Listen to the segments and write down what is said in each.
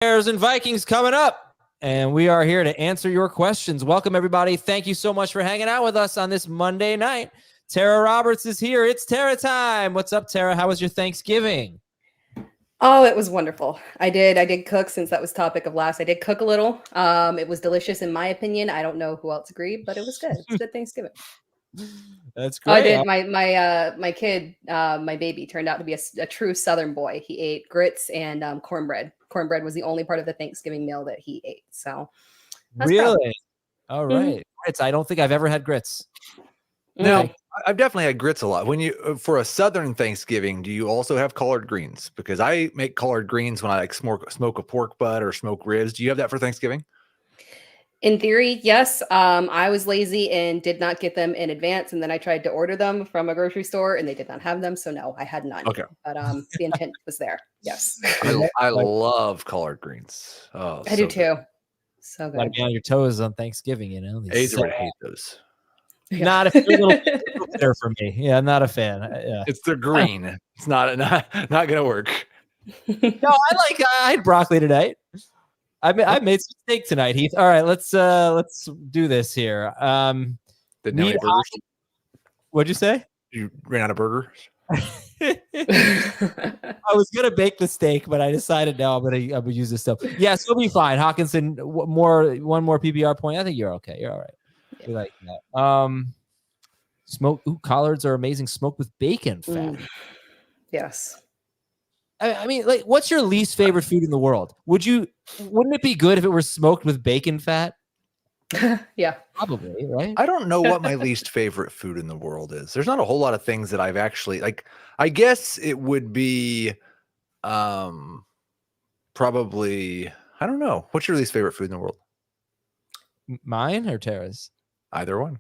Bears and Vikings coming up, and we are here to answer your questions. Welcome, everybody. Thank you so much for hanging out with us on this Monday night. Tara Roberts is here. It's Tara time. What's up, Tara? How was your Thanksgiving? Oh, it was wonderful. I did cook, since that was topic of last. I did cook a little. It was delicious in my opinion. I don't know who else agreed, but it was good. It was good Thanksgiving. That's great. I did. My kid, my baby, turned out to be a true Southern boy. He ate grits and cornbread. Cornbread was the only part of the Thanksgiving meal that he ate. So, really, all right. Grits. I don't think I've ever had grits. No, I've definitely had grits a lot. When you for a Southern Thanksgiving, do you also have collard greens? Because I make collard greens when I like smoke a pork butt or smoke ribs. Do you have that for Thanksgiving? In theory, yes. I was lazy and did not get them in advance, and then I tried to order them from a grocery store, and they did not have them. So no, I had none. Okay, but the intent was there. Yes, I love collard greens. Oh, I do too. So good. Gotta be on your toes on Thanksgiving, you know. A's would hate those. Yeah. Not a little bitter for me. Yeah, not a fan. Yeah. It's the green. It's not gonna work. No, I had broccoli tonight. I made some steak tonight, Heath. All right, let's do this here. What'd you say? You ran out of burgers? I was gonna bake the steak, but I decided no, I'm gonna use this stuff. Yes, we'll be fine. Hawkinson, one more PPR point. I think you're okay. You're all right. Yeah. We like that. Collards are amazing. Smoked with bacon fat. Yes. I mean, like, what's your least favorite food in the world? Wouldn't it be good if it were smoked with bacon fat? Yeah, probably, right? I don't know what my least favorite food in the world is. There's not a whole lot of things that I've actually like. I guess it would be, probably. I don't know. What's your least favorite food in the world? Mine or Tara's? Either one.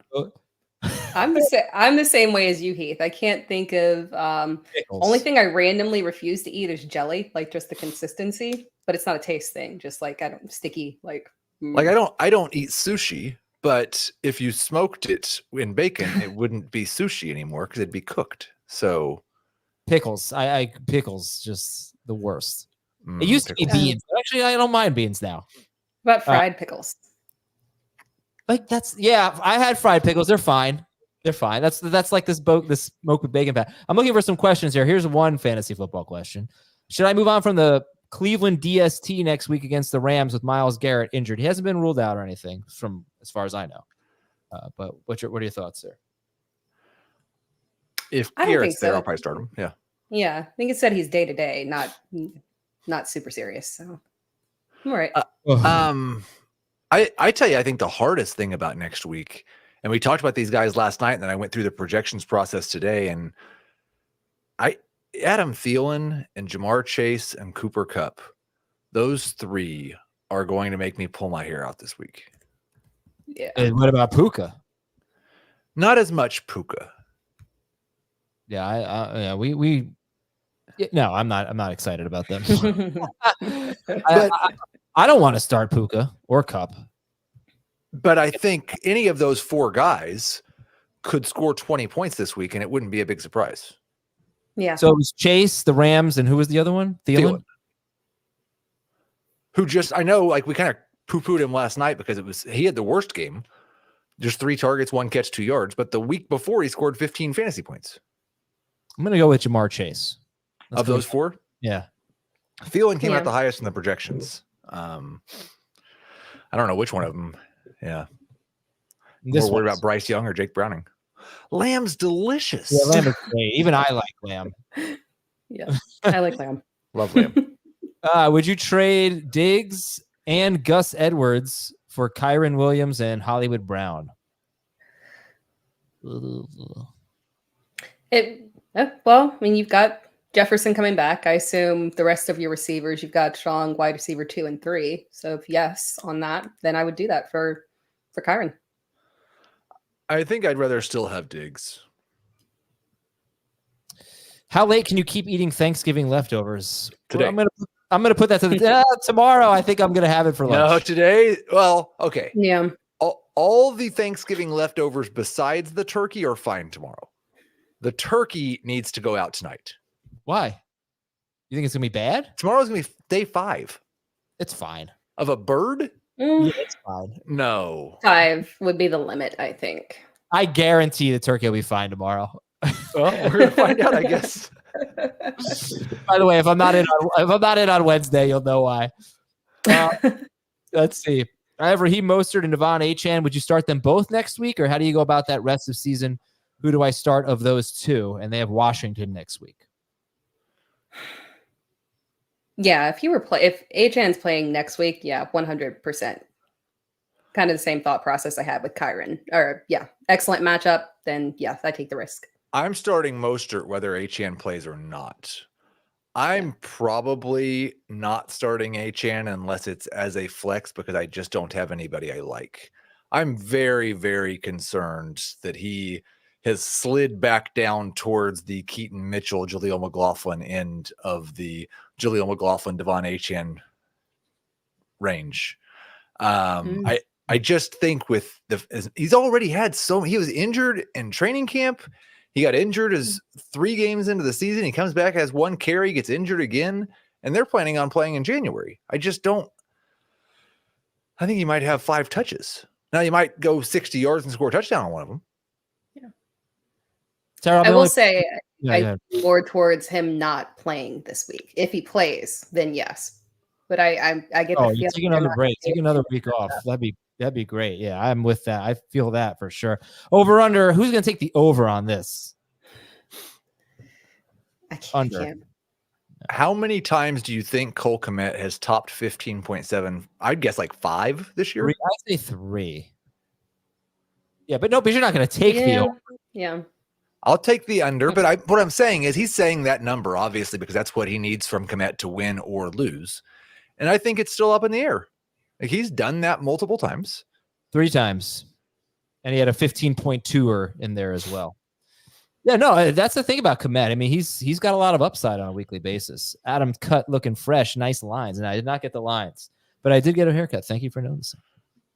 I'm the same way as you, Heath. I can't think of only thing I randomly refuse to eat is jelly, like just the consistency, but it's not a taste thing. Just like sticky, like I don't eat sushi, but if you smoked it in bacon, it wouldn't be sushi anymore because it'd be cooked. So pickles, pickles, just the worst. It used to be beans. Actually, I don't mind beans now. What about fried pickles? Like I had fried pickles. They're fine. They're fine. That's like this smoke with bacon fat. I'm looking for some questions here. Here's one fantasy football question. Should I move on from the Cleveland DST next week against the Rams with Myles Garrett injured? He hasn't been ruled out or anything from as far as I know. But what are your thoughts there? If Garrett's there, I'll probably start him. Yeah. Yeah. I think it said he's day to day, not super serious. So I'm all right. I tell you, I think the hardest thing about next week, and we talked about these guys last night, and then I went through the projections process today, and Adam Thielen and Jamar Chase and Cooper Kupp, those three are going to make me pull my hair out this week. Yeah. And what about Puka? Not as much Puka. Yeah, no, I'm not excited about them. I don't want to start Puka or Kupp. But I think any of those four guys could score 20 points this week, and it wouldn't be a big surprise. Yeah. So it was Chase, the Rams, and who was the other one? Thielen? Who I know, like, we kind of poo-pooed him last night because he had the worst game. Just 3 targets, 1 catch, 2 yards. But the week before, he scored 15 fantasy points. I'm going to go with Jamar Chase. Of those 4? Yeah. Thielen came out the highest in the projections. I don't know which one of them. Yeah. More worried about Bryce Young or Jake Browning. Lamb's delicious. Yeah, Lamb is great. Even I like Lamb. Yeah, I like Lamb. Love Lamb. Would you trade Diggs and Gus Edwards for Kyron Williams and Hollywood Brown? Well, I mean, you've got Jefferson coming back. I assume the rest of your receivers, you've got strong wide receiver 2 and 3. So if yes on that, then I would do that for Kyron. I think I'd rather still have Diggs. How late can you keep eating Thanksgiving leftovers? Today. Well, I'm gonna put that to the tomorrow. I think I'm gonna have it for lunch. No, today. Well, okay. Yeah. All the Thanksgiving leftovers besides the turkey are fine tomorrow. The turkey needs to go out tonight. Why? You think it's gonna be bad? Tomorrow's gonna be day 5. It's fine. Of a bird? Yeah, it's fine. No. 5 would be the limit, I think. I guarantee the turkey will be fine tomorrow. Well, we're gonna find out, I guess. By the way, if I'm not in on Wednesday, you'll know why. Let's see. I have Raheem Mostert and Devon Achane. Would you start them both next week, or how do you go about that rest of season? Who do I start of those two? And they have Washington next week. Yeah, if Achane's playing next week, yeah, 100%. Kind of the same thought process I had with Kyron. Or yeah, excellent matchup. Then yes, I take the risk. I'm starting Mostert whether Achane plays or not. I'm probably not starting Achane unless it's as a flex because I just don't have anybody I like. I'm very, very concerned that he has slid back down towards the Keaton Mitchell, Jaleel McLaughlin end of the Jaleel McLaughlin, Devon Achane range. I just think with he's already had he was injured in training camp. He got injured as 3 games into the season. He comes back, has 1 carry, gets injured again, and they're planning on playing in January. I think he might have 5 touches. Now you might go 60 yards and score a touchdown on one of them. Yeah. Sarah, I will say I more towards him not playing this week. If he plays, then yes. But I get the feeling. Take another break. Take another week off. That'd be great. Yeah, I'm with that. I feel that for sure. Over under. Who's going to take the over on this? I can't. How many times do you think Cole Kmet has topped 15.7? I'd guess like 5 this year. I'd say 3. Yeah, but you're not going to take the over. Yeah. I'll take the under, but what I'm saying is he's saying that number, obviously, because that's what he needs from Kmet to win or lose. And I think it's still up in the air. Like he's done that multiple times. 3 times. And he had a 15.2er in there as well. Yeah, no, that's the thing about Kmet. I mean, he's got a lot of upside on a weekly basis. Adam cut looking fresh, nice lines. And I did not get the lines, but I did get a haircut. Thank you for noticing.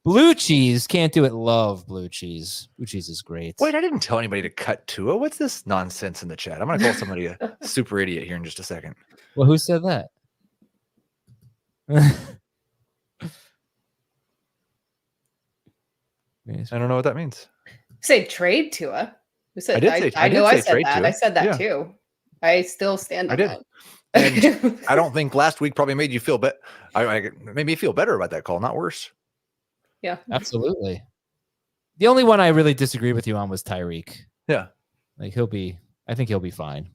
Blue cheese, can't do it. Love blue cheese. Blue cheese is great. Wait, I didn't tell anybody to cut Tua. What's this nonsense in the chat? I'm going to call somebody a super idiot here in just a second. Well, who said that? I don't know what that means. Say trade Tua. Who said? I know I said that. Tua. I said that too. I still stand on that. And I don't think last week probably made you feel better. Made me feel better about that call, not worse. Yeah, absolutely. The only one I really disagreed with you on was Tyreek. Yeah, like I think he'll be fine.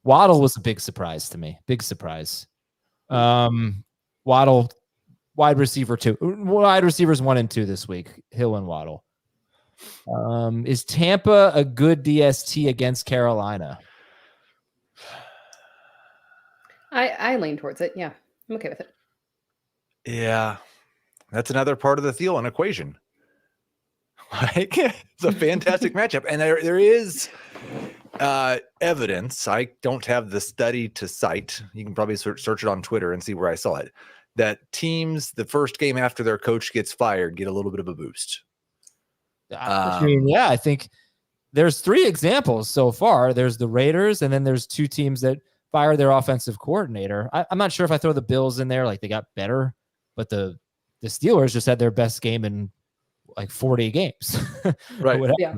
Waddle was a big surprise to me. Big surprise. Waddle, wide receivers 1 and 2 this week. Hill and Waddle. Is Tampa a good DST against Carolina? I lean towards it. Yeah, I'm okay with it. Yeah, that's another part of the Thielen equation. Like, it's a fantastic matchup, and there is evidence. I don't have the study to cite. You can probably search it on Twitter and see where I saw it. That teams, the first game after their coach gets fired, get a little bit of a boost. I think there's 3 examples so far. There's the Raiders, and then there's 2 teams that fire their offensive coordinator. I'm not sure if I throw the Bills in there, like they got better, but the Steelers just had their best game in like 40 games. Right. Yeah.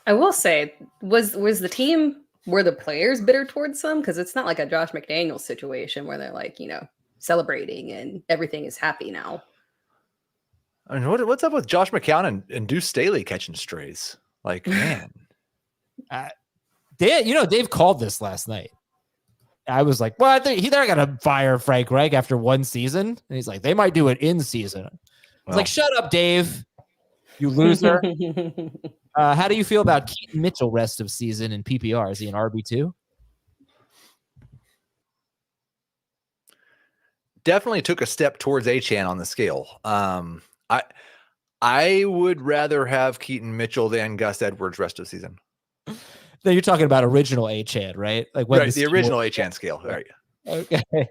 I will say, were the players bitter towards them? Because it's not like a Josh McDaniels situation where they're like, celebrating and everything is happy now. I mean, what's up with Josh McCown and Deuce Staley catching strays? Like, man. Dave called this last night. I was like, well, they're going to fire Frank Reich after 1 season. And he's like, they might do it in season. I was like, shut up, Dave, you loser. How do you feel about Keaton Mitchell rest of season in PPR? Is he an RB2? Definitely took a step towards Achane on the scale. I would rather have Keaton Mitchell than Gus Edwards rest of the season. No, you're talking about original Achane, right? Like the original Achane scale. Right. Okay.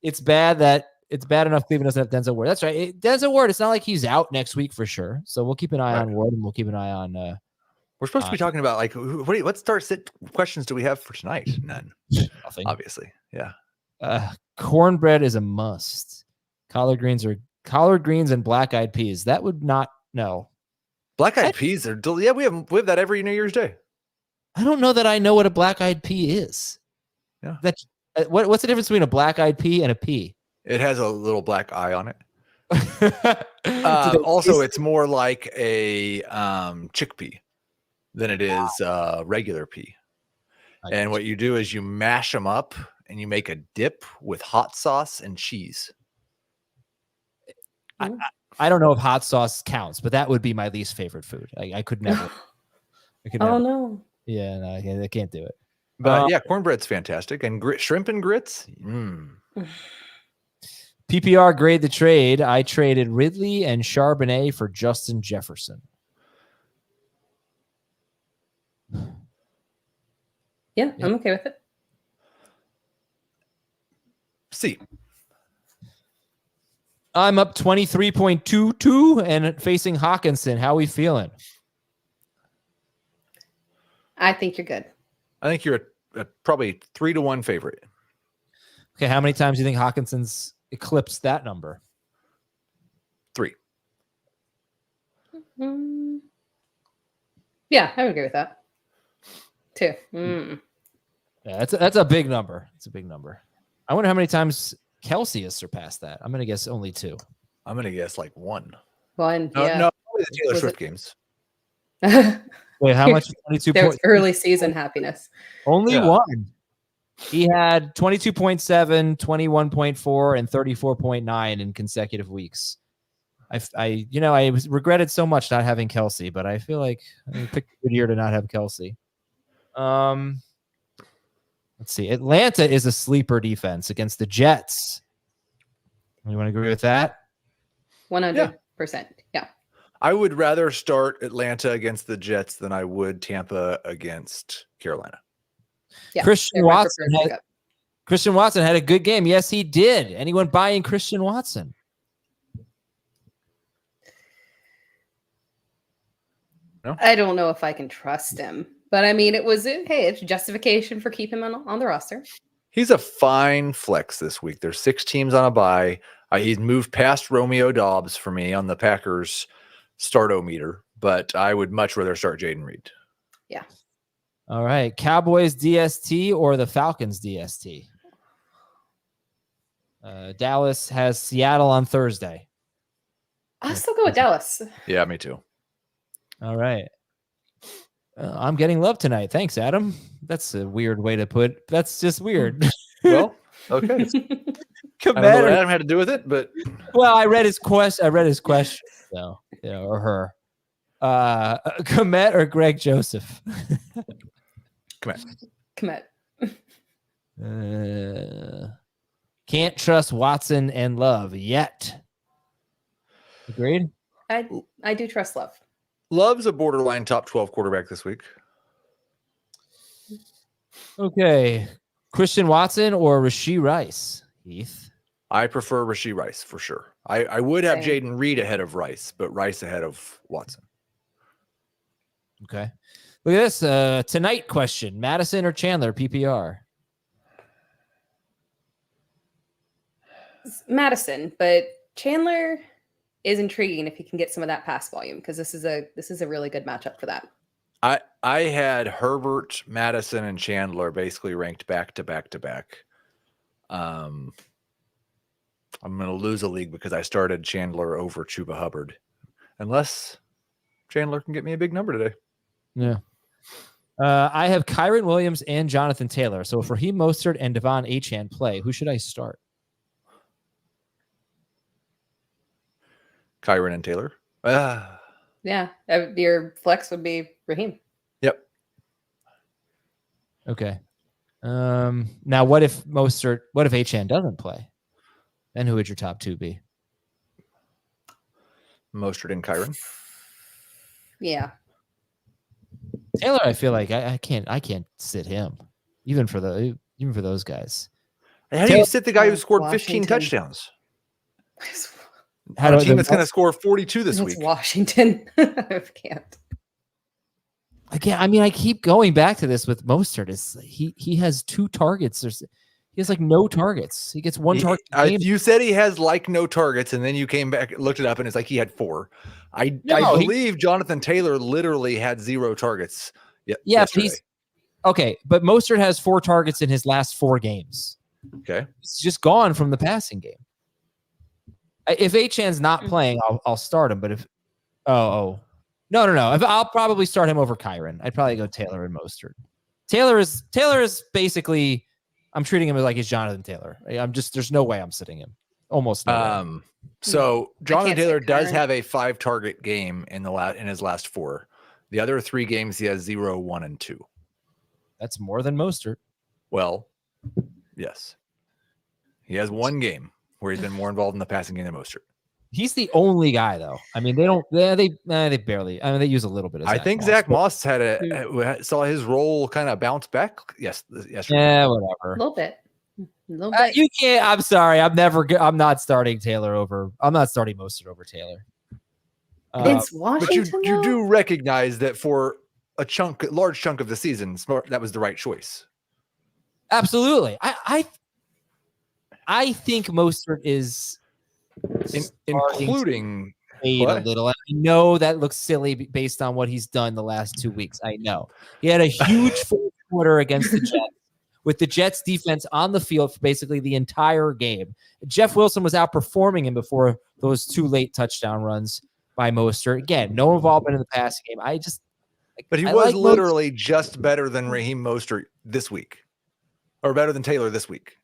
It's bad enough Cleveland doesn't have Denzel Ward. That's right. Denzel Ward, it's not like he's out next week for sure. So we'll keep an eye on Ward, and we'll keep an eye on we're supposed to be talking about like what start sit questions do we have for tonight? None. Nothing. Obviously. Yeah. Cornbread is a must. Collard greens and black-eyed peas. That would not no. Black-eyed peas are yeah. We have that every New Year's Day. I don't know that I know what a black-eyed pea is. Yeah. That's what's the difference between a black-eyed pea and a pea? It has a little black eye on it. Also, it's more like a chickpea than it is regular pea. And what you do is you mash them up and you make a dip with hot sauce and cheese. I don't know if hot sauce counts, but that would be my least favorite food. I could never. Oh no. Yeah, no, I can't do it. But yeah, cornbread's fantastic, and shrimp and grits. PPR grade the trade. I traded Ridley and Charbonnet for Justin Jefferson. Yeah, I'm okay with it. See, I'm up 23.22 and facing Hawkinson. How are we feeling? I think you're good. I think you're probably 3-1 favorite. Okay, how many times do you think Hawkinson's eclipsed that number? 3. Yeah, I would agree with that. 2. Yeah, that's a big number. It's a big number. I wonder how many times Kelsey has surpassed that. I'm going to guess only 2. I'm going to guess like 1. 1, no, yeah. No, probably the Taylor Swift games. Wait, how much? 22 There's early season happiness. Only 1. He had 22.7, 21.4, and 34.9 in consecutive weeks. I regretted so much not having Kelsey, but I feel like I picked a good year to not have Kelsey. Let's see. Atlanta is a sleeper defense against the Jets. You want to agree with that? 100%. Yeah. I would rather start Atlanta against the Jets than I would Tampa against Carolina. Yeah, Christian Watson had a good game. Yes, he did. Anyone buying Christian Watson? No? I don't know if I can trust him, but I mean, it's justification for keeping him on the roster. He's a fine flex this week. There's 6 teams on a bye. He's moved past Romeo Doubs for me on the Packers start-o-meter, but I would much rather start Jaden Reed. Yeah. All right. Cowboys DST or the Falcons DST? Dallas has Seattle on Thursday. I'll still go with Dallas. Yeah, me too. All right. I'm getting love tonight. Thanks, Adam. That's a weird way to put. That's just weird. Well, okay. I don't know what Adam had to do with it, but I read his question. So, or her. Komet or Greg Joseph? Komet. Can't trust Watson and Love yet. Agreed? I do trust Love. Love's a borderline top 12 quarterback this week. Okay. Christian Watson or Rashee Rice, Heath? I prefer Rashee Rice for sure. I would have Jaden Reed ahead of Rice, but Rice ahead of Watson. Okay. Look at this. Tonight question. Madison or Chandler, PPR? Madison, but Chandler is intriguing if he can get some of that pass volume, because this is a really good matchup for that. I had Herbert, Madison, and Chandler basically ranked back to back to back. I'm going to lose a league because I started Chandler over Chuba Hubbard, unless Chandler can get me a big number today. Yeah. I have Kyron Williams and Jonathan Taylor. So if Raheem Mostert and Devon Achane play, who should I start? Kyron and Taylor. Yeah. Your flex would be Raheem. Yep. Okay. Now what if Achane doesn't play? Then who would your top 2 be? Mostert and Kyron. Yeah. Taylor, I feel like I can't sit him, even for those guys. How do you sit the guy who scored 15 touchdowns? A team that's going to score 42 this week. Washington. I can't. I keep going back to this with Mostert. He has 2 targets. He has like no targets. He gets one target. You said he has like no targets, and then you came back, looked it up, and it's like he had 4. I believe Jonathan Taylor literally had 0 targets. Yesterday. But Mostert has 4 targets in his last 4 games. Okay, he's just gone from the passing game. If Achan's not playing, I'll start him. But if no, I'll probably start him over Kyron. I'd probably go Taylor and Mostert. Taylor is basically. I'm treating him like he's Jonathan Taylor. There's no way I'm sitting him. Almost no way. So Jonathan Taylor does have a 5 target game in his last 4. The other 3 games he has 0, 1, and 2. That's more than Mostert. Well, yes. He has 1 game where he's been more involved in the passing game than Mostert. He's the only guy, though. I mean, they barely. I mean, they use a little bit of. I think Zach Moss saw his role kind of bounce back. Yes. Yeah, whatever. A little bit. You can't. I'm sorry. I'm not starting Taylor over. I'm not starting Mostert over Taylor. It's Washington. But you do recognize that for a large chunk of the season, that was the right choice. Absolutely. I think Mostert is. Including a little. I know that looks silly based on what he's done the last 2 weeks. I know he had a huge fourth quarter against the Jets with the Jets defense on the field for basically the entire game. Jeff Wilson was outperforming him before those 2 late touchdown runs by Mostert. Again, no involvement in the passing game. But he was literally just better than Raheem Mostert this week, or better than Taylor this week.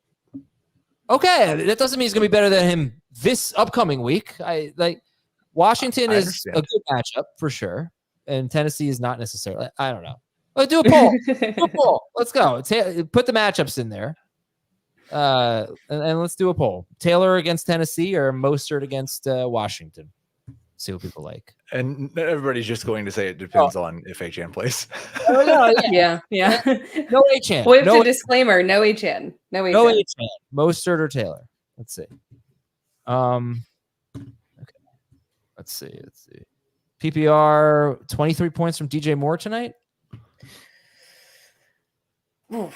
Okay, that doesn't mean he's going to be better than him this upcoming week. Washington is a good matchup for sure, and Tennessee is not necessarily. I don't know. Let's do a poll. Let's go. Put the matchups in there, and let's do a poll. Taylor against Tennessee or Mostert against Washington. See what people like. And everybody's just going to say it depends on if HN plays. Yeah. No HN. Wait, no disclaimer. No HN. No HN. Mostert or Taylor. Let's see. Okay. Let's see. PPR 23 points from DJ Moore tonight. No.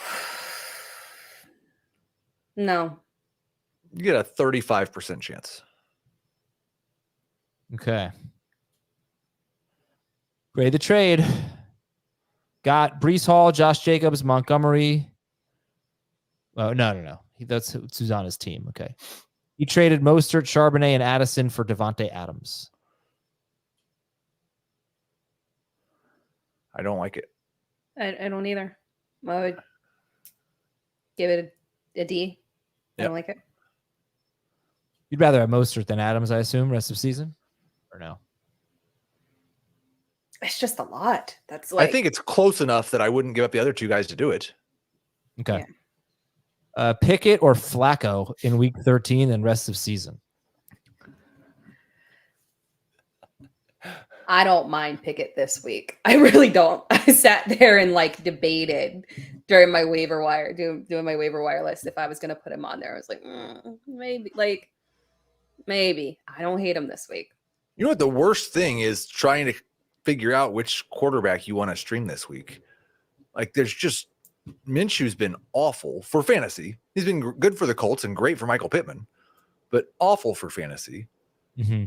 You get a 35% chance. Okay. Grade the trade. Got Breece Hall, Josh Jacobs, Montgomery. Oh, no. That's who's on his team. Okay. He traded Mostert, Charbonnet, and Addison for Devontae Adams. I don't like it. I don't either. I would give it a D. I don't like it. You'd rather have Mostert than Adams, I assume, rest of season? Or no? It's just a lot. I think it's close enough that I wouldn't give up the other 2 guys to do it. Okay. Yeah. Pickett or Flacco in week 13 and rest of season? I don't mind Pickett this week. I really don't. I sat there and debated during my waiver wire, doing my waiver wire list if I was going to put him on there. I was like, maybe. I don't hate him this week. You know what the worst thing is? Trying to figure out which quarterback you want to stream this week. There's just Minshew's been awful for fantasy. He's been good for the Colts and great for Michael Pittman, but awful for fantasy. Mm-hmm.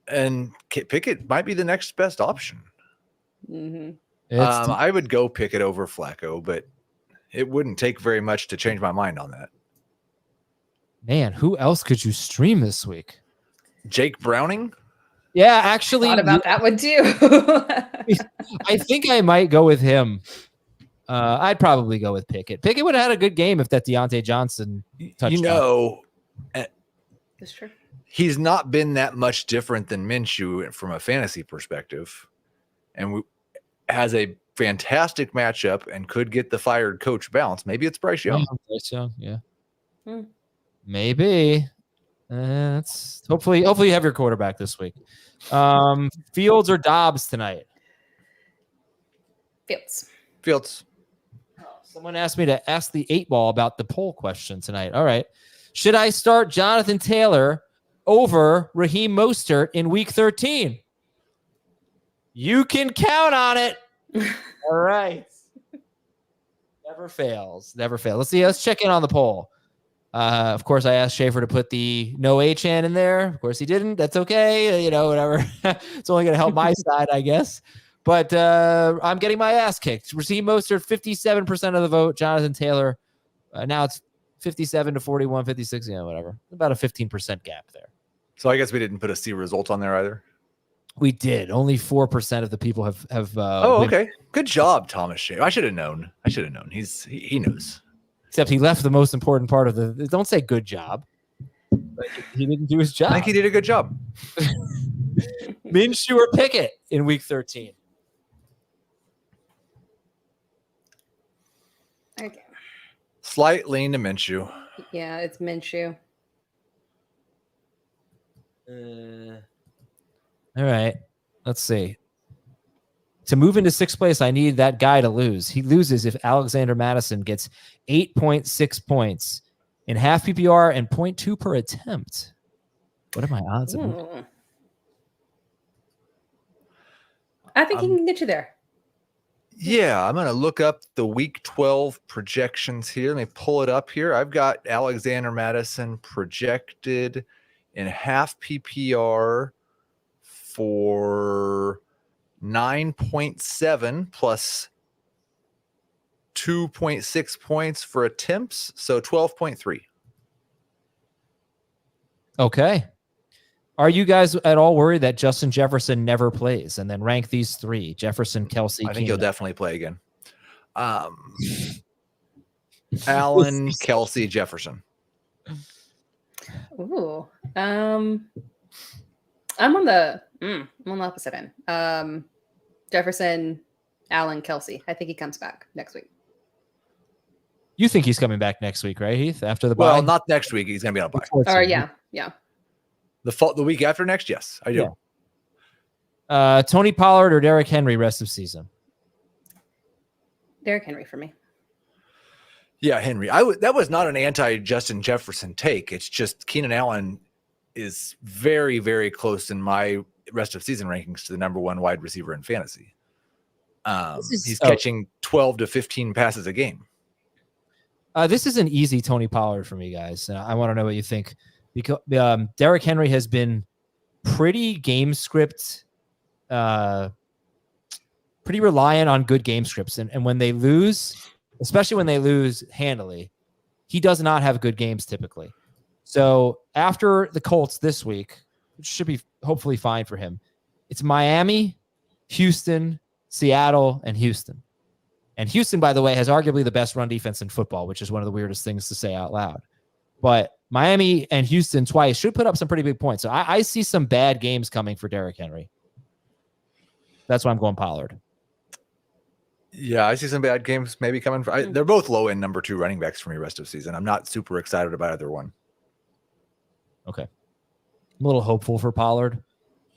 And Pickett might be the next best option. Mm-hmm. I would go Pickett over Flacco, but it wouldn't take very much to change my mind on that. Man, who else could you stream this week? Jake Browning? Yeah, actually. Thought about that one too. I think I might go with him. I'd probably go with Pickett. Pickett would have had a good game if that Deontay Johnson touchdown. That's true. He's not been that much different than Minshew from a fantasy perspective, and has a fantastic matchup and could get the fired coach bounce. Maybe it's Bryce Young. Yeah. Maybe. Hopefully you have your quarterback this week. Fields or Dobbs tonight? Fields. Someone asked me to ask the 8-ball about the poll question tonight. All right. Should I start Jonathan Taylor over Raheem Mostert in week 13? You can count on it. All right. Never fails. Let's check in on the poll. Of course, I asked Schaefer to put the no Achane in there. Of course, he didn't. That's okay. Whatever. It's only going to help my side, I guess. But I'm getting my ass kicked. Raheem Mostert, 57% of the vote. Jonathan Taylor, now it's 57 to 41, 56, whatever. About a 15% gap there. So I guess we didn't put a C result on there either. We did. Only 4% of the people have. Okay. Good job, Thomas Schaefer. I should have known. He knows. Except he left the most important part of the. Don't say good job. But he didn't do his job. I think he did a good job. Minshew or Pickett in week 13. Okay. Slight lean to Minshew. Yeah, it's Minshew. All right. Let's see. To move into sixth place, I need that guy to lose. He loses if Alexander Madison gets 8.6 points in half PPR and 0.2 per attempt. What are my odds of moving? I think he can get you there. Yeah, I'm going to look up the week 12 projections here. Let me pull it up here. I've got Alexander Madison projected in half PPR for 9.7 plus 2.6 points for attempts, so 12.3. Okay. Are you guys at all worried that Justin Jefferson never plays? And then rank these three: Jefferson, Kelsey, I think Keenan. he'll definitely play again. Allen, Kelsey, Jefferson. Ooh. I'm on the opposite end. Jefferson, Allen, Kelsey. I think he comes back next week. You think he's coming back next week, right, Heath? After the bye? Well, not next week. He's going to be on a bye. Or yeah. The week after next, yes, I do. Yeah. Tony Pollard or Derrick Henry rest of season? Derrick Henry for me. Yeah, Henry. That was not an anti-Justin Jefferson take. It's just Keenan Allen is very, very close in my rest of season rankings to the number one wide receiver in fantasy. He's catching 12 to 15 passes a game. This is an easy Tony Pollard for me, guys. I want to know what you think. Because Derrick Henry has been pretty game script, pretty reliant on good game scripts. And when they lose, especially when they lose handily, he does not have good games typically. So after the Colts this week, which should be hopefully fine for him, it's Miami, Houston, Seattle, and Houston. And Houston, by the way, has arguably the best run defense in football, which is one of the weirdest things to say out loud. But Miami and Houston twice should put up some pretty big points. So I see some bad games coming for Derrick Henry. That's why I'm going Pollard. Yeah, I see some bad games maybe coming. They're both low-end number 2 running backs for me rest of season. I'm not super excited about either one. Okay. I'm a little hopeful for Pollard.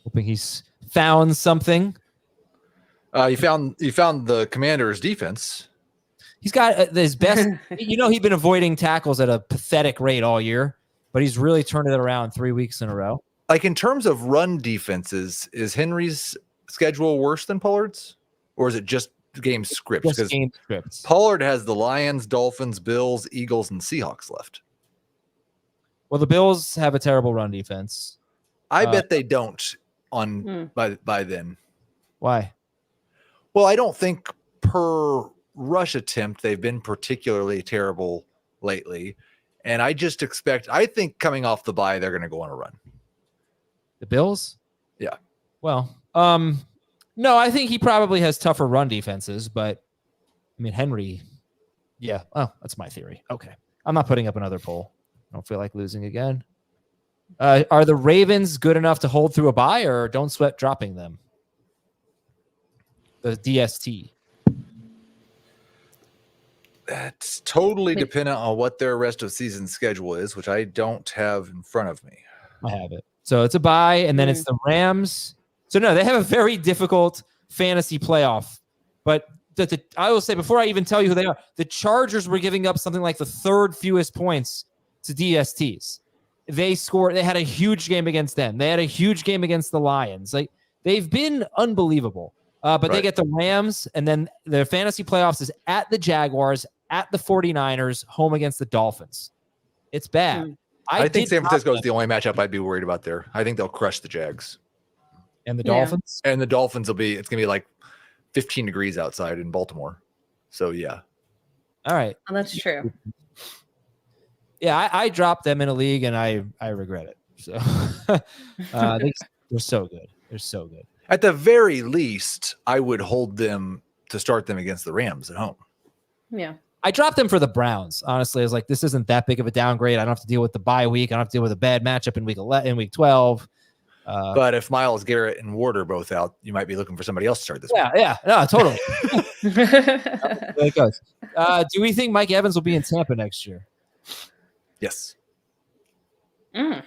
Hoping he's found something. You found the Commanders' defense. He's got his best. He's been avoiding tackles at a pathetic rate all year, but he's really turned it around 3 weeks in a row. Like in terms of run defenses, is Henry's schedule worse than Pollard's, or is it just game scripts? Just game scripts. Pollard has the Lions, Dolphins, Bills, Eagles, and Seahawks left. Well, the Bills have a terrible run defense. I bet they don't by then. Why? Well, I don't think per rush attempt they've been particularly terrible lately, and I think coming off the bye they're going to go on a run. The Bills? Yeah. Well, no, I think he probably has tougher run defenses, but I mean Henry. Yeah. Oh, that's my theory. Okay, I'm not putting up another poll. I don't feel like losing again. Are the Ravens good enough to hold through a bye, or don't sweat dropping them? The DST. That's totally dependent on what their rest of season schedule is, which I don't have in front of me. I have it. So it's a bye, and then it's the Rams. So no, they have a very difficult fantasy playoff. But I will say, before I even tell you who they are, the Chargers were giving up something like the third fewest points to DSTs. They had a huge game against them. They had a huge game against the Lions. Like, they've been unbelievable. But They get the Rams, and then their fantasy playoffs is at the Jaguars, at the 49ers, home against the Dolphins. It's bad. I think San Francisco is the only matchup I'd be worried about there. I think they'll crush the Jags. And the Dolphins? And the Dolphins it's going to be like 15 degrees outside in Baltimore. So, yeah. All right. Oh, that's true. Yeah, I dropped them in a league, and I regret it. So they're so good. They're so good. At the very least, I would hold them to start them against the Rams at home. Yeah. I dropped them for the Browns. Honestly, I was like, this isn't that big of a downgrade. I don't have to deal with the bye week. I don't have to deal with a bad matchup in week 12. But if Myles Garrett and Ward are both out, you might be looking for somebody else to start this week. Yeah, no, totally. There it goes. Do we think Mike Evans will be in Tampa next year? Yes. No.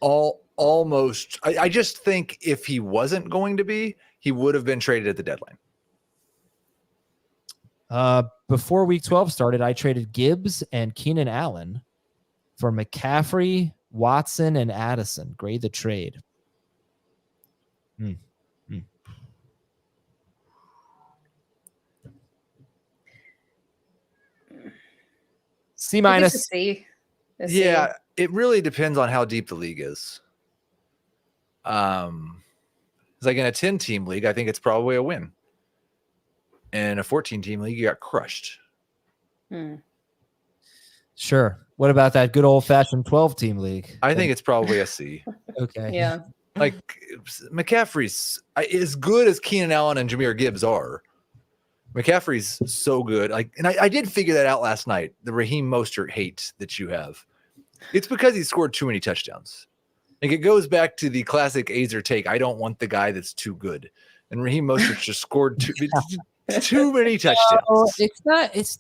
Almost. I just think if he wasn't going to be, he would have been traded at the deadline. Before week 12 started, I traded Gibbs and Keenan Allen for McCaffrey, Watson, and Addison. Grade the trade. C minus. Yeah, it really depends on how deep the league is. It's like in a 10-team league, I think it's probably a win. In a 14-team league, you got crushed. Sure. What about that good old-fashioned 12-team league? I think it's probably a C. Okay. Yeah. Like McCaffrey's as good as Keenan Allen and Jahmyr Gibbs are. McCaffrey's so good. And I did figure that out last night. The Raheem Mostert hate that you have. It's because he scored too many touchdowns. Like it goes back to the classic Azer take. I don't want the guy that's too good. And Raheem Mostert just scored too many touchdowns. No, it's not. It's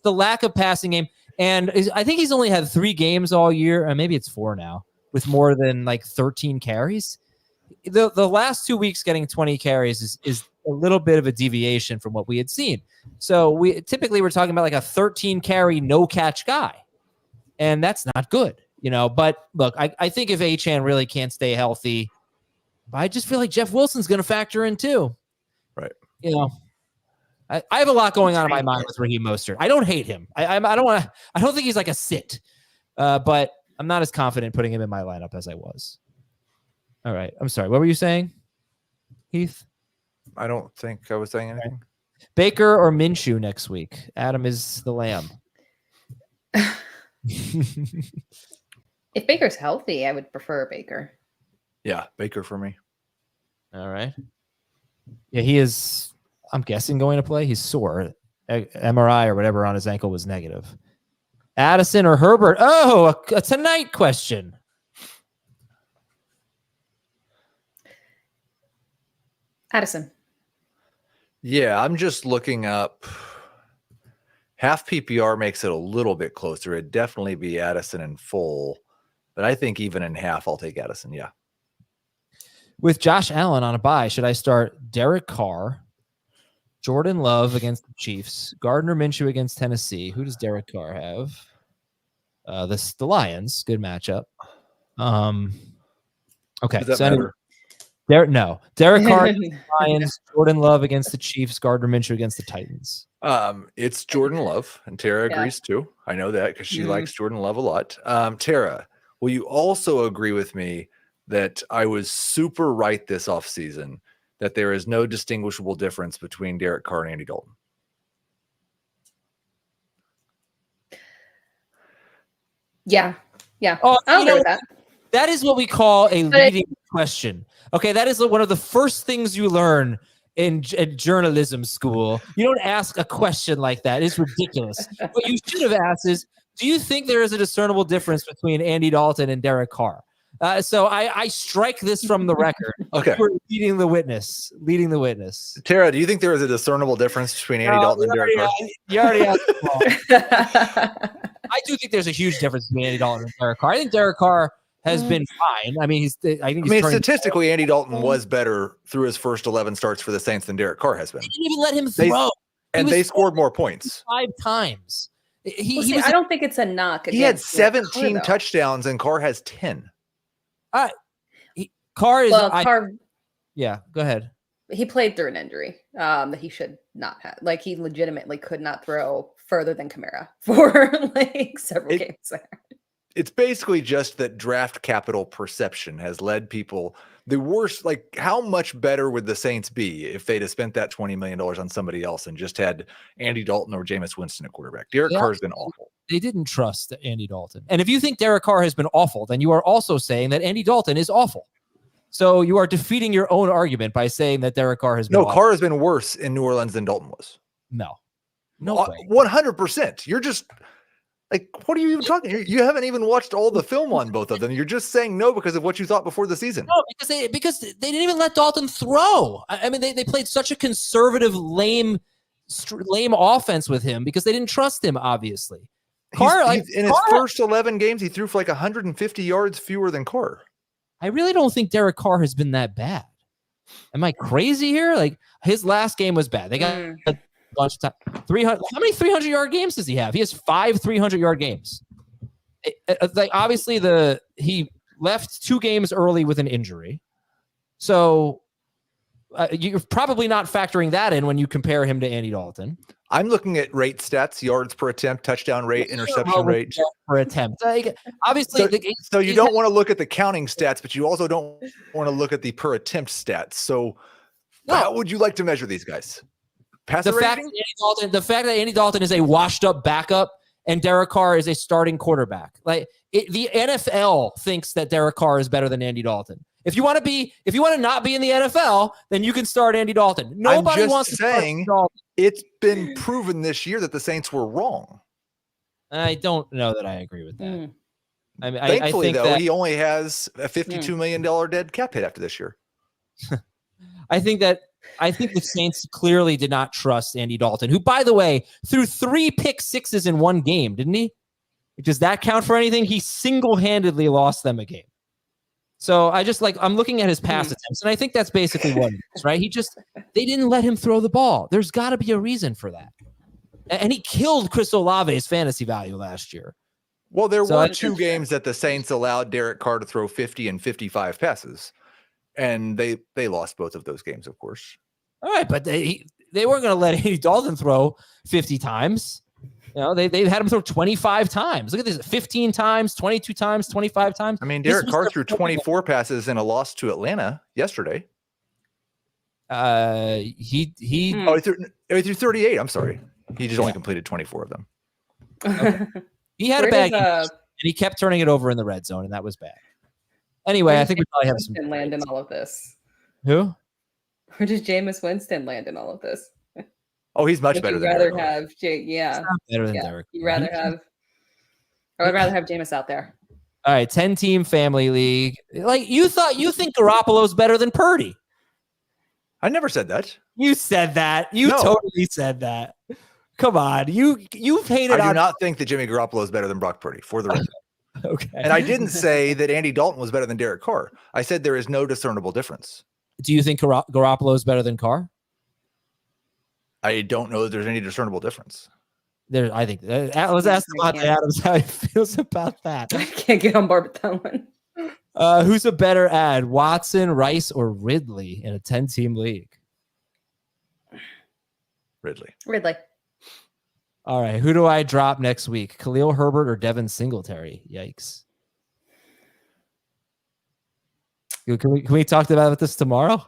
the lack of passing game. And I think he's only had 3 games all year, and maybe it's 4 now, with more than like 13 carries. The last 2 weeks getting 20 carries is a little bit of a deviation from what we had seen. So we're talking about like a 13 carry, no catch guy. And that's not good, but look, I think if Achane really can't stay healthy, I just feel like Jeff Wilson's going to factor in too. Right. I have a lot going on in my mind with Raheem Mostert. I don't hate him. I don't think he's like a sit, but I'm not as confident putting him in my lineup as I was. All right. I'm sorry. What were you saying, Heath? I don't think I was saying anything. Baker or Minshew next week? Adam is the lamb. If Baker's healthy, I would prefer Baker. Yeah, Baker for me. All right. Yeah, he is, I'm guessing, going to play. He's sore. MRI or whatever on his ankle was negative. Addison or Herbert? Oh, a tonight question. Addison. Yeah, I'm just looking up. Half PPR makes it a little bit closer. It'd definitely be Addison in full. But I think even in half, I'll take Addison. Yeah. With Josh Allen on a bye, should I start Derek Carr, Jordan Love against the Chiefs, Gardner Minshew against Tennessee? Who does Derek Carr have? The Lions. Good matchup. Okay. Does that matter? Derek Carr against the Lions, Jordan Love against the Chiefs, Gardner Minshew against the Titans. It's Jordan Love, and Tara agrees too. I know that because she likes Jordan Love a lot. Tara, will you also agree with me that I was super right this offseason that there is no distinguishable difference between Derek Carr and Andy Dalton? Yeah. Oh, I'll agree with that. That is what we call a leading question. Okay, that is one of the first things you learn in journalism school. You don't ask a question like that. It's ridiculous. What you should have asked is, do you think there is a discernible difference between Andy Dalton and Derek Carr? So I strike this from the record. Okay. We're leading the witness. Tara, do you think there is a discernible difference between Andy Dalton and Derek Carr? You already asked. I do think there's a huge difference between Andy Dalton and Derek Carr. I think Derek Carr has been fine. I mean, statistically, Andy Dalton was better through his first 11 starts for the Saints than Derek Carr has been. They didn't even let him throw. They scored more points. 5 times. I don't think it's a knock. He had 17 touchdowns, and Carr has 10. Carr is. Carr. Yeah, go ahead. he played through an injury that he should not have. Like, he legitimately could not throw further than Kamara for like several games there. It's basically just that draft capital perception has led people the worst. Like, how much better would the Saints be if they'd have spent that $20 million on somebody else and just had Andy Dalton or Jameis Winston at quarterback? Derek Carr's been awful. They didn't trust Andy Dalton. And if you think Derek Carr has been awful, then you are also saying that Andy Dalton is awful. So you are defeating your own argument by saying that Derek Carr has been awful. Carr has been worse in New Orleans than Dalton was. No way. 100%. You're just like, what are you even talking? You haven't even watched all the film on both of them. You're just saying no because of what you thought before the season. No, because they didn't even let Dalton throw. I mean, they played such a conservative, lame offense with him because they didn't trust him, obviously. Carr, in his first 11 games, he threw for like 150 yards fewer than Carr. I really don't think Derek Carr has been that bad. Am I crazy here? Like, his last game was bad. They got a bunch of time. 300. How many 300-yard games does he have? He has 5 300-yard games. Like, obviously, he left 2 games early with an injury. So you're probably not factoring that in when you compare him to Andy Dalton. I'm looking at rate stats, yards per attempt, touchdown rate, interception rate per attempt. Like, obviously, so you don't want to look at the counting stats, but you also don't want to look at the per attempt stats. So how would you like to measure these guys? The fact that Andy Dalton is a washed up backup and Derek Carr is a starting quarterback. Like, the NFL thinks that Derek Carr is better than Andy Dalton. If you want to not be in the NFL, then you can start Andy Dalton. Nobody wants to start Andy Dalton. It's been proven this year that the Saints were wrong. I don't know that I agree with that. I mean, thankfully, I think he only has a $52 million dead cap hit after this year. I think the Saints clearly did not trust Andy Dalton, who, by the way, threw 3 pick sixes in one game, didn't he? Does that count for anything? He single-handedly lost them a game. So I'm looking at his pass attempts, and I think that's basically what it is, right? They didn't let him throw the ball. There's got to be a reason for that. And he killed Chris Olave's fantasy value last year. Well, there were 2 games that the Saints allowed Derek Carr to throw 50 and 55 passes, and they lost both of those games, of course. All right, but they weren't going to let Andy Dalton throw 50 times. You know, they had him throw 25 times. Look at this: 15 times, 22 times, 25 times. I mean, Derek Carr threw 24 passes in a loss to Atlanta yesterday. He threw 38. I'm sorry, he just only completed 24 of them. Okay. He had a bad game, and he kept turning it over in the red zone, and that was bad. Anyway, I think we probably have some land in all of this. Who? Where does Jameis Winston land in all of this? Oh, he's much better than Derek Carr. Better than Derek. I would rather have Jameis out there. All right, 10-team family league. Like, you think Garoppolo's better than Purdy? I never said that. You said that. You totally said that. Come on, you've hated. I do not think that Jimmy Garoppolo is better than Brock Purdy, for the record. Okay. And I didn't say that Andy Dalton was better than Derek Carr. I said there is no discernible difference. Do you think Garoppolo is better than Carr? I don't know that there's any discernible difference. I think let's ask Devontae Adams how he feels about that. I can't get on board with that one. Who's a better ad, Watson, Rice, or Ridley in a 10-team league? Ridley. All right, who do I drop next week? Khalil Herbert or Devin Singletary? Yikes. Can we talk about this tomorrow?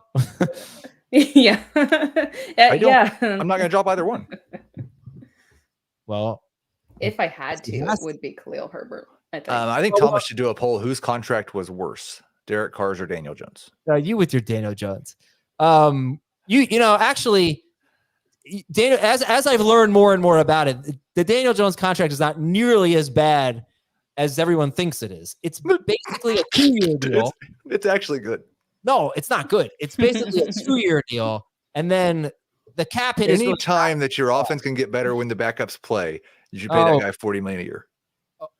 Yeah. I'm not going to drop either one. Well, if I had to, it would be Khalil Herbert. I think Thomas should do a poll. Whose contract was worse, Derek Carr's or Daniel Jones? You with your Daniel Jones. Actually, Daniel, as I've learned more and more about it, the Daniel Jones contract is not nearly as bad as everyone thinks it is. It's basically a 2-year deal. It's actually good. No, it's not good. It's basically a 2-year deal, and then the cap hit. Any time that your offense can get better when the backups play, you should pay that guy $40 million a year.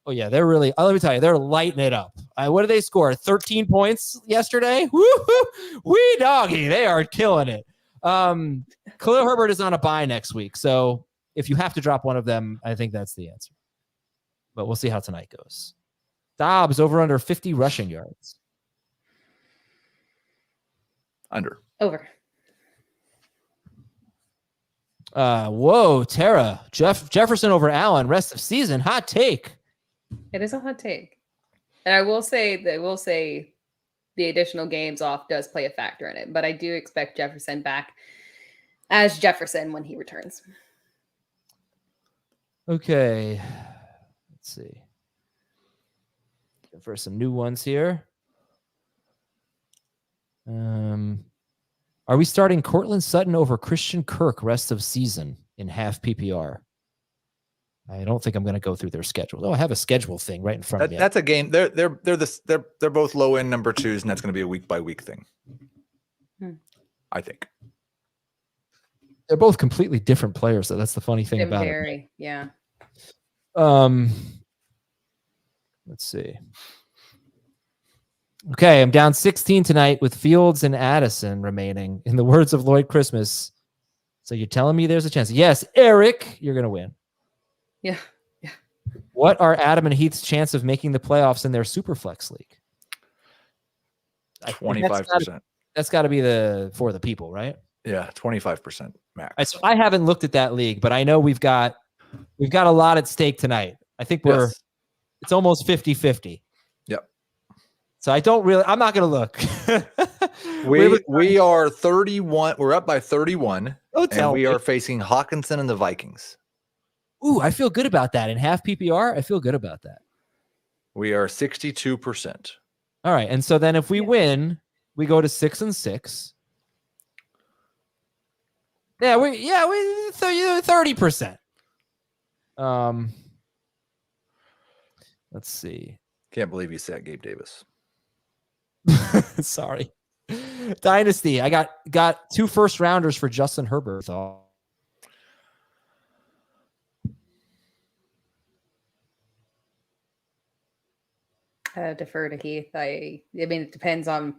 Oh yeah, they're really. Let me tell you, they're lighting it up. What did they score? 13 points yesterday. Woo-hoo! Wee doggy, they are killing it. Khalil Herbert is on a bye next week, so if you have to drop one of them, I think that's the answer. But we'll see how tonight goes. Dobbs over 50 rushing yards. Under. Over. Whoa, Tara. Jefferson over Allen, rest of season. Hot take. It is a hot take. And I will say the additional games off does play a factor in it. But I do expect Jefferson back as Jefferson when he returns. Okay. Let's see. For some new ones here. Are we starting Cortland Sutton over Christian Kirk rest of season in half PPR? I don't think I'm going to go through their schedule. Oh, I have a schedule thing right in front of me. That's a game. They're both low end number twos, and that's going to be a week by week thing. I think they're both completely different players. So that's the funny thing about it. Yeah. Let's see. Okay, I'm down 16 tonight with Fields and Addison remaining. In the words of Lloyd Christmas. So you're telling me there's a chance? Yes, Eric, you're going to win. Yeah. What are Adam and Heath's chance of making the playoffs in their Superflex league? 25%. That's got to be for the people, right? Yeah, 25% max. So I haven't looked at that league, but I know we've got a lot at stake tonight. I think it's almost 50-50. Yep. So I'm not going to look. we are 31. We're up by 31. And we are facing Hawkinson and the Vikings. Ooh, I feel good about that. In half PPR, I feel good about that. We are 62%. All right. And so then if we win, we go to 6-6. Yeah, we 30%. Let's see. Can't believe you sat Gabe Davis. Sorry. Dynasty. I got 2 first rounders for Justin Herbert. Defer to Heath. I mean, it depends on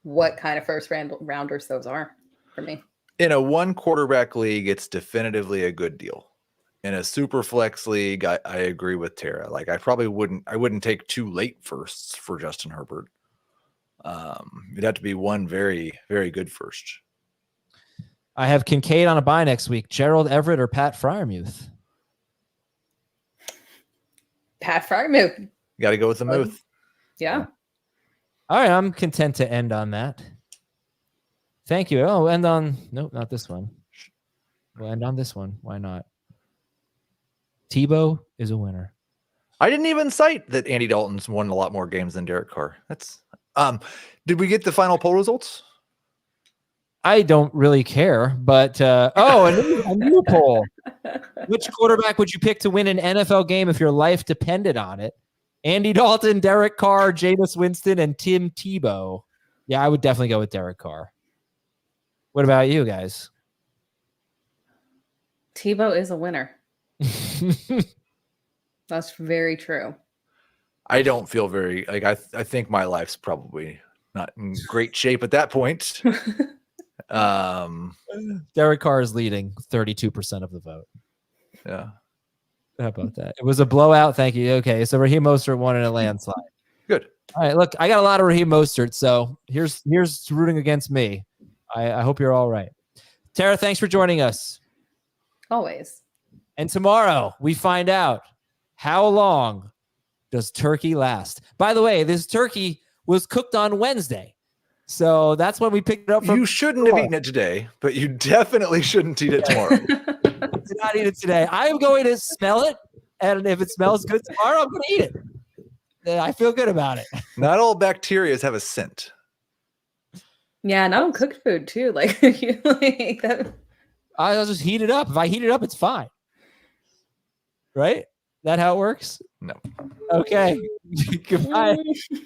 what kind of first rounders those are for me. In a 1 quarterback league, it's definitively a good deal. In a super flex league, I agree with Tara. Like I wouldn't take 2 late firsts for Justin Herbert. It'd have to be 1 very, very good first. I have Kincaid on a bye next week. Gerald Everett or Pat Freiermuth? Pat Freiermuth. Got to go with the Muth. Yeah. All right, I'm content to end on that. Thank you. Oh, end on not this one. We'll end on this one. Why not? Tebow is a winner. I didn't even cite that Andy Dalton's won a lot more games than Derek Carr. That's did we get the final poll results? I don't really care, but a new poll. Which quarterback would you pick to win an NFL game if your life depended on it? Andy Dalton, Derek Carr, Jameis Winston, and Tim Tebow. Yeah, I would definitely go with Derek Carr. What about you guys? Tebow is a winner. That's very true. I don't feel very like I think my life's probably not in great shape at that point. Derek Carr is leading 32% of the vote. Yeah. How about that? It was a blowout. Thank you. Okay, so Raheem Mostert won in a landslide. Good. All right, look, I got a lot of Raheem Mostert, so here's rooting against me. I hope you're all right. Tara, thanks for joining us. Always. And tomorrow we find out how long does turkey last. By the way, this turkey was cooked on Wednesday. So that's when we picked it up from. You shouldn't have eaten it today, but you definitely shouldn't eat it tomorrow. Do not eat it today. I am going to smell it, and if it smells good tomorrow, I'm going to eat it. I feel good about it. Not all bacteria have a scent. Yeah, and I don't cook food too. Like you like that. I'll just heat it up. If I heat it up, it's fine. Right? That how it works? No. Okay. Goodbye. I'm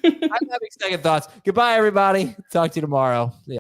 having second thoughts. Goodbye, everybody. Talk to you tomorrow. Yeah.